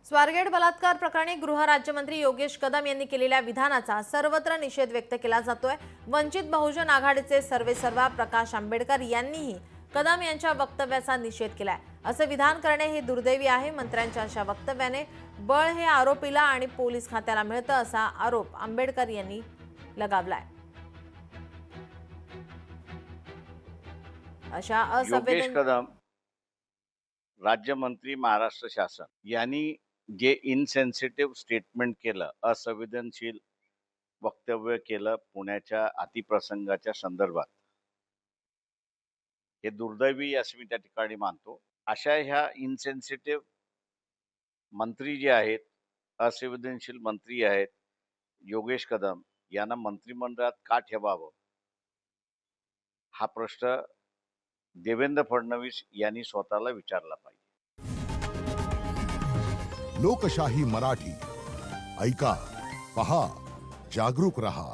स्वारगेट बलात्कार प्रकरणी गृहराज्यमंत्री योगेश कदम यांनी केलेल्या विधानाचा सर्वत्र निषेध व्यक्त केला जातोय। वंचित बहुजन आघाडीचे सर्वेसर्वा प्रकाश आंबेडकर यांनीही कदम यांच्या वक्तव्याचा निषेध केलाय। असं विधान करणे हे दुर्दैवी आहे। मंत्र्यांच्या अशा वक्तव्याने बळ हे आरोपीला आणि पोलीस खात्याला मिळतं असा आरोप आंबेडकर यांनी लगावलाय। अशा योगेश कदम राज्यमंत्री महाराष्ट्र शासन यांनी जे इनसेन्सिटिव्ह स्टेटमेंट केलं, असंवेदनशील वक्तव्य केलं पुण्याच्या अतिप्रसंगाच्या संदर्भात, हे दुर्दैवी असं मी त्या ठिकाणी मानतो। अशा ह्या इनसेन्सिटिव्ह मंत्री जे आहेत, असंवेदनशील मंत्री आहेत योगेश कदम यांना मंत्रिमंडळात का ठेवावं, हा प्रश्न देवेंद्र फडणवीस यांनी स्वतःला विचारला पाहिजे। लोकशाही मराठी ऐका, पहा, जागरूक रहा।